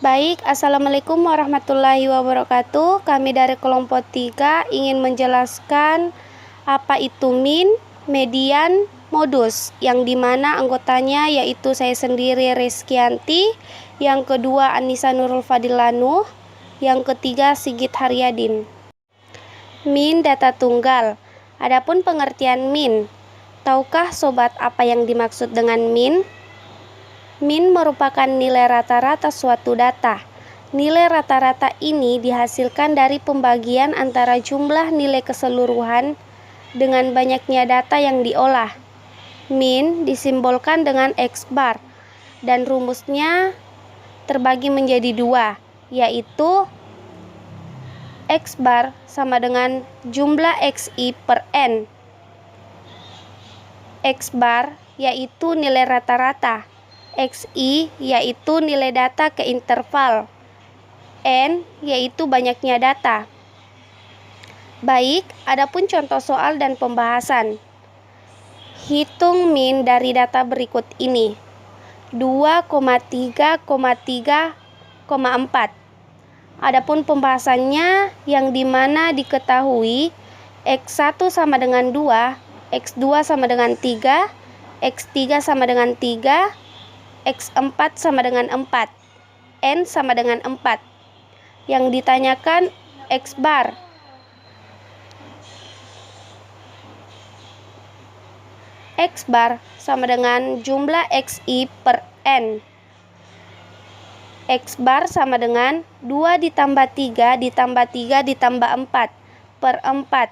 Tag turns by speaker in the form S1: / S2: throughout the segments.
S1: Baik, Assalamualaikum warahmatullahi wabarakatuh. Kami dari kelompok 3 ingin menjelaskan apa itu min, median, modus, yang dimana anggotanya yaitu saya sendiri Rizkyanti, yang kedua Anissa Nurul Fadilanu, yang ketiga Sigit Haryadin. Min data tunggal. Adapun pengertian min, tahukah sobat apa yang dimaksud dengan min? Min merupakan nilai rata-rata suatu data. Nilai rata-rata ini dihasilkan dari pembagian antara jumlah nilai keseluruhan dengan banyaknya data yang diolah. Min disimbolkan dengan X bar dan rumusnya terbagi menjadi dua, yaitu X bar sama dengan jumlah XI per N. X bar yaitu nilai rata-rata, XI yaitu nilai data ke interval, N yaitu banyaknya data. Baik, adapun contoh soal dan pembahasan. Hitung min dari data berikut ini. 2,3,3,4. Adapun pembahasannya yang dimana diketahui X1 sama dengan 2, X2 sama dengan 3, X3 sama dengan 3, X4 sama dengan 4, N sama dengan 4. Yang ditanyakan X bar. X bar sama dengan jumlah XI per N. X bar sama dengan 2 ditambah 3 ditambah 3 ditambah 4 per 4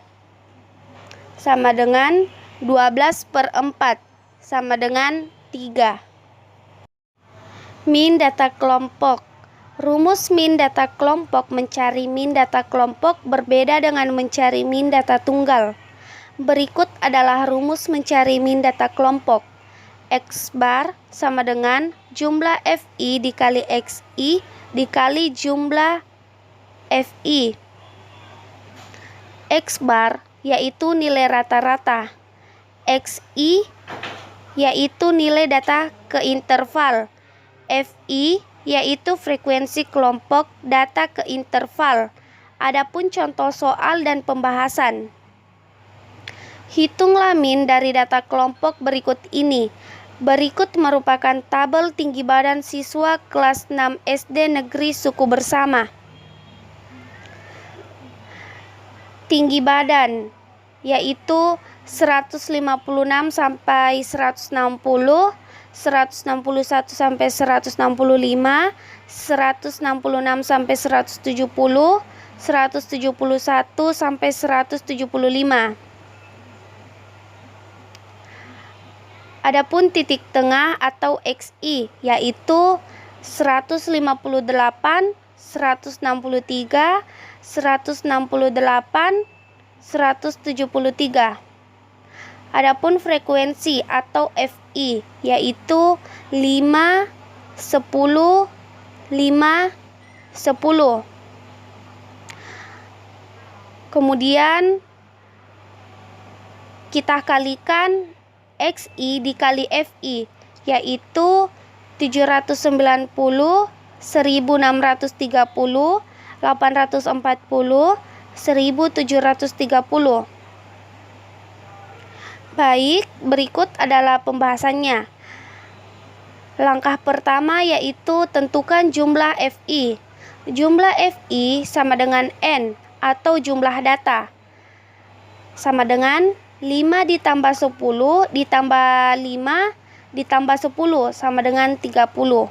S1: sama dengan 12 per 4 sama dengan 3. Min data kelompok. Rumus min data kelompok mencari min data kelompok berbeda dengan mencari min data tunggal. Berikut adalah rumus mencari min data kelompok. X bar sama dengan jumlah FI dikali XI dikali jumlah FI. X bar yaitu nilai rata-rata. XI yaitu nilai data ke interval. FI yaitu frekuensi kelompok data ke interval. Adapun contoh soal dan pembahasan. Hitunglah min dari data kelompok berikut ini. Berikut merupakan tabel tinggi badan siswa kelas 6 SD negeri suku bersama. Tinggi badan yaitu 156 sampai 160, 161 sampai 165, 166 sampai 170, 171 sampai 175. Adapun titik tengah atau XI yaitu 158, 163, 168, 173. Adapun frekuensi atau FI yaitu 5, 10, 5, 10. Kemudian kita kalikan XI dikali FI yaitu 790, 1630, 840, 1730. Baik, berikut adalah pembahasannya. Langkah pertama yaitu tentukan jumlah FI. Jumlah FI sama dengan N atau jumlah data. Sama dengan 5 ditambah 10 ditambah 5 ditambah 10 sama dengan 30.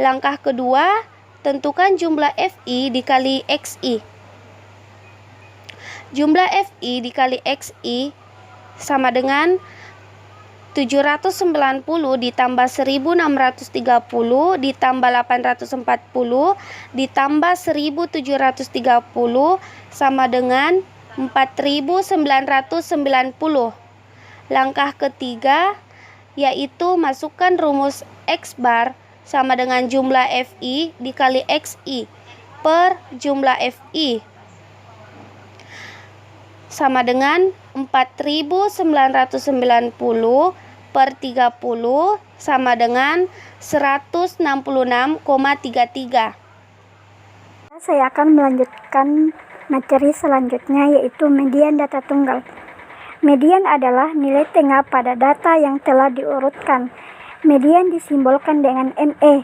S1: Langkah kedua, tentukan jumlah FI dikali XI. Jumlah FI dikali XI sama dengan 790 ditambah 1630 ditambah 840 ditambah 1730 sama dengan 4990. Langkah ketiga yaitu masukkan rumus X bar sama dengan jumlah FI dikali XI per jumlah FI sama dengan 4990 per 30 sama dengan 166,33.
S2: Saya akan melanjutkan materi selanjutnya, yaitu median data tunggal. Median adalah nilai tengah pada data yang telah diurutkan. Median disimbolkan dengan ME,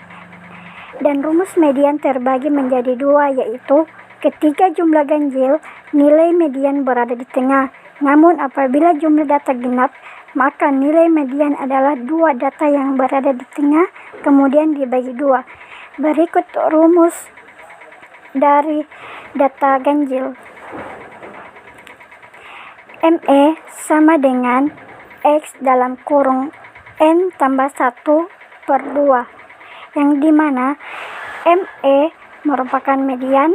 S2: dan rumus median terbagi menjadi dua, yaitu ketika jumlah ganjil, nilai median berada di tengah. Namun apabila jumlah data genap, maka nilai median adalah dua data yang berada di tengah, kemudian dibagi dua. Berikut rumus dari data ganjil. ME sama dengan X dalam kurung N tambah 1/2, yang dimana ME merupakan median,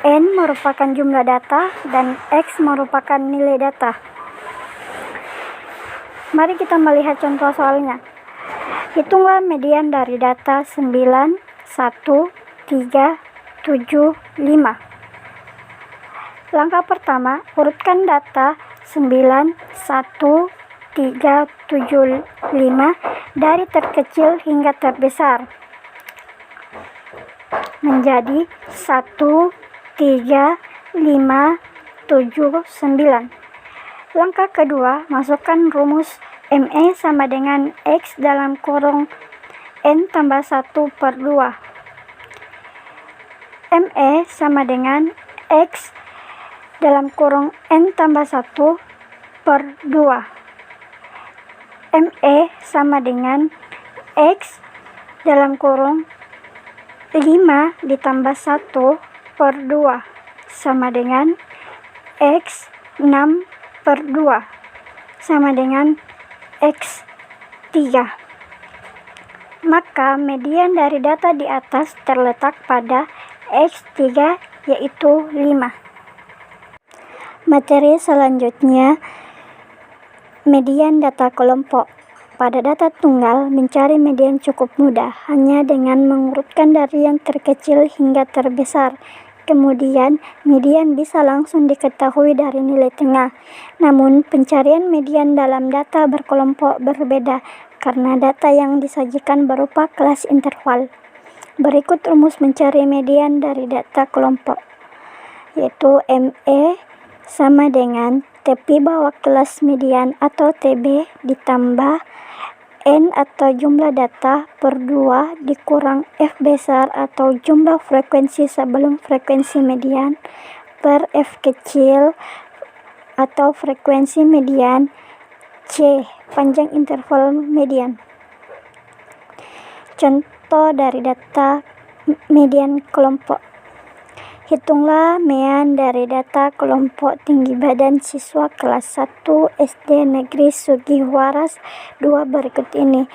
S2: N merupakan jumlah data, dan X merupakan nilai data. Mari kita melihat contoh soalnya. Hitunglah median dari data 9, 1, 3, 7, 5. Langkah pertama, urutkan data 9, 1, 3, 7, 5 dari terkecil hingga terbesar menjadi 1, 3, 5, 7, 9. Langkah kedua, masukkan rumus ME sama dengan X dalam kurung N tambah 1/2. ME sama dengan X dalam kurung N tambah 1/2. ME sama dengan X dalam kurung 5 ditambah 1/2 sama dengan X 6/2 sama dengan X 3. Maka median dari data di atas terletak pada X3, yaitu 5. Materi selanjutnya, median data kelompok. Pada data tunggal, mencari median cukup mudah, hanya dengan mengurutkan dari yang terkecil hingga terbesar. Kemudian, median bisa langsung diketahui dari nilai tengah. Namun, pencarian median dalam data berkelompok berbeda, karena data yang disajikan berupa kelas interval. Berikut rumus mencari median dari data kelompok, yaitu ME sama dengan TP bawah kelas median atau TB ditambah N atau jumlah data per 2 dikurang F besar atau jumlah frekuensi sebelum frekuensi median per F kecil atau frekuensi median C panjang interval median. Contoh dari data median kelompok. Hitunglah mean dari data kelompok tinggi badan siswa kelas 1 SD Negeri Sugiwaras 2 berikut ini,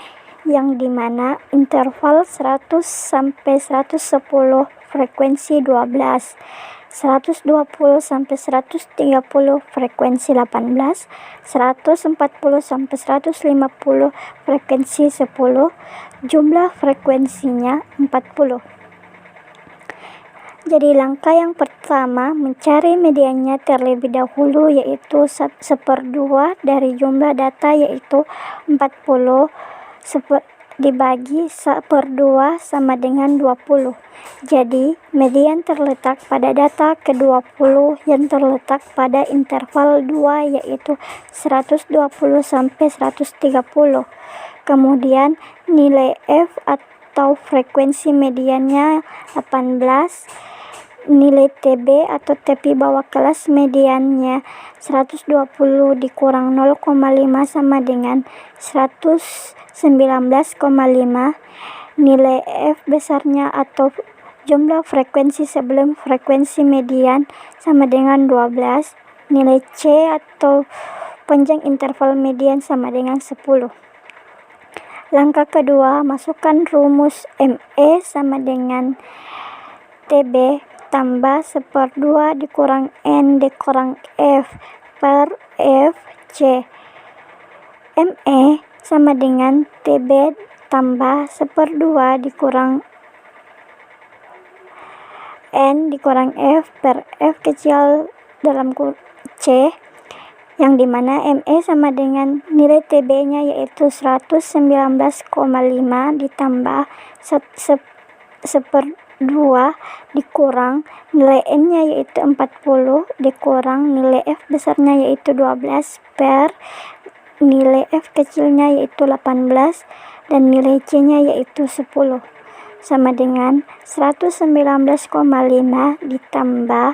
S2: yang dimana interval 100 sampai 110 frekuensi 12, 120 sampai 130 frekuensi 18, 140 sampai 150 frekuensi 10, jumlah frekuensinya 40. Jadi langkah yang pertama, mencari mediannya terlebih dahulu, yaitu 1/2 dari jumlah data, yaitu 40 dibagi 1/2 sama dengan 20. Jadi median terletak pada data ke-20 yang terletak pada interval 2, yaitu 120 sampai 130. Kemudian nilai F atau frekuensi mediannya 18. Nilai TB atau TP bawah kelas mediannya 120 dikurang 0,5 sama dengan 119,5. Nilai F besarnya atau jumlah frekuensi sebelum frekuensi median sama dengan 12. Nilai C atau panjang interval median sama dengan 10. Langkah kedua, masukkan rumus ME sama dengan TB tambah 1/2 dikurang N dikurang F per F C. ME sama dengan TB tambah 1/2 dikurang N dikurang F per F kecil dalam C, yang dimana ME sama dengan nilai TB-nya yaitu 119,5 ditambah dikurang nilai N-nya yaitu 40 dikurang nilai F besarnya yaitu 12 per nilai F kecilnya yaitu 18 dan nilai C-nya yaitu 10 sama dengan 119,5 ditambah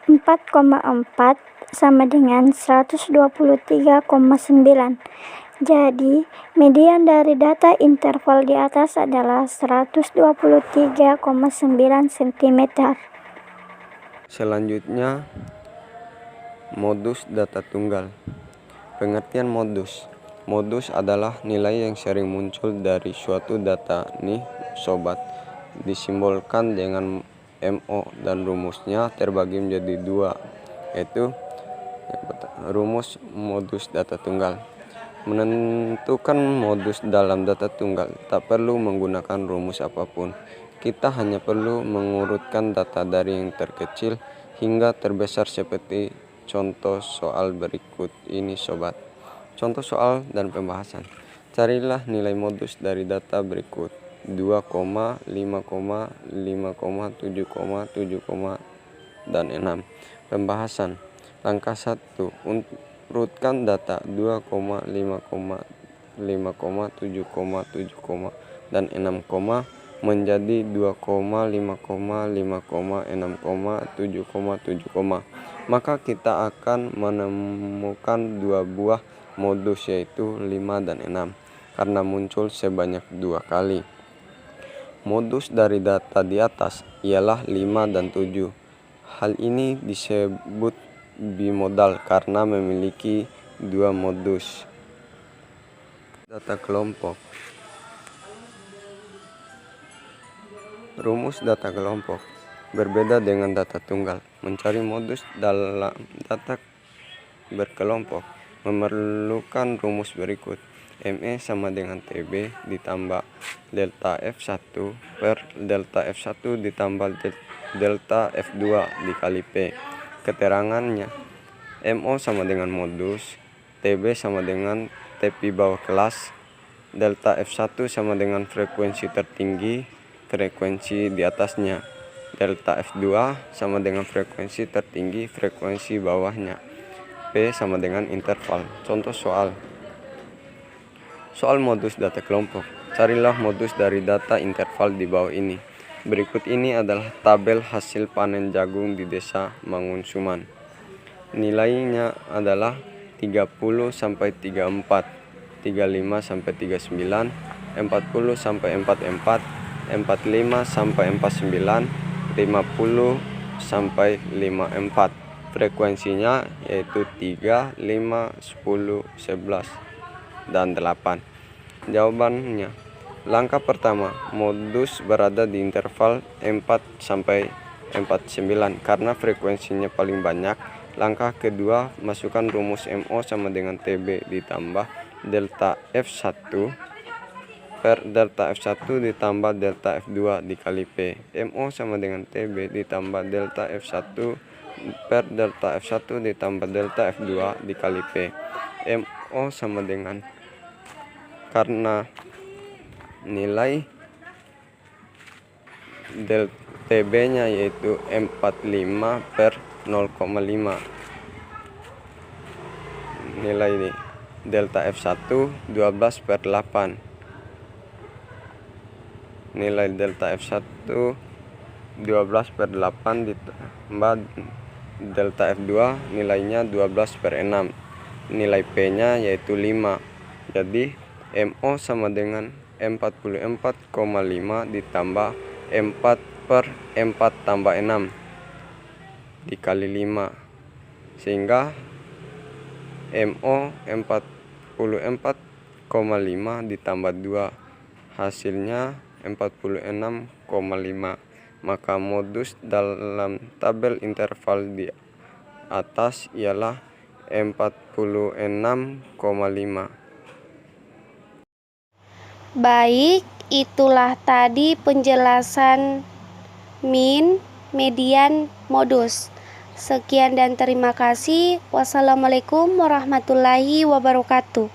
S2: 4,4 sama dengan 123,9. Jadi, median dari data interval di atas adalah 123,9 cm.
S3: Selanjutnya, modus data tunggal. Pengertian modus. Modus adalah nilai yang sering muncul dari suatu data nih sobat. Disimbolkan dengan MO dan rumusnya terbagi menjadi dua, yaitu rumus modus data tunggal. Menentukan modus dalam data tunggal tak perlu menggunakan rumus apapun. Kita hanya perlu mengurutkan data dari yang terkecil hingga terbesar seperti contoh soal berikut ini sobat. Contoh soal dan pembahasan. Carilah nilai modus dari data berikut: 2, 5, 5, 7, 7, dan 6. Pembahasan. Langkah 1. Urutkan data 2, 5, 5, 7, 7, dan 6, menjadi 2, 5, 5, 6, 7, 7. Maka kita akan menemukan dua buah modus yaitu 5 dan 6 karena muncul sebanyak 2 kali. Modus dari data di atas ialah 5 dan 7. Hal ini disebut bimodal karena memiliki 2 modus. Data kelompok. Rumus data kelompok berbeda dengan data tunggal. Mencari modus dalam data berkelompok memerlukan rumus berikut: ME sama dengan TB ditambah delta F1 per delta F1 ditambah delta F2 dikali P. Keterangannya, MO sama dengan modus, TB sama dengan TP bawah kelas, delta F1 sama dengan frekuensi tertinggi, frekuensi di atasnya, delta F2 sama dengan frekuensi tertinggi, frekuensi bawahnya, P sama dengan interval. Contoh soal. Soal modus data kelompok. Carilah modus dari data interval di bawah ini. Berikut ini adalah tabel hasil panen jagung di desa Mangunsuman. Nilainya adalah 30 sampai 34, 35 sampai 39, 40 sampai 44, 45 sampai 49, 50 sampai 54. Frekuensinya yaitu 3, 5, 10, 11, dan 8. Jawabannya. Langkah pertama, modus berada di interval 4 sampai 49 karena frekuensinya paling banyak. Langkah kedua, masukkan rumus MO sama dengan TB ditambah delta F1 per delta F1 ditambah delta F2 dikali P. MO sama dengan TB ditambah delta F1 per delta F1 ditambah delta F2 dikali P. MO sama dengan, karena nilai TB nya yaitu 45 per 0,5. Nilai ini delta F1 12 per 8. Nilai delta F1 12 per 8 ditambah delta F2 nilainya 12 per 6. Nilai P nya yaitu 5. Jadi MO sama dengan 44,5 ditambah 4 per 4 tambah 6 dikali 5, sehingga MO 44,5 ditambah 2 hasilnya 46,5. Maka modus dalam tabel interval di atas ialah 46,5.
S1: Baik, itulah tadi penjelasan min, median, modus. Sekian dan terima kasih. Wassalamualaikum warahmatullahi wabarakatuh.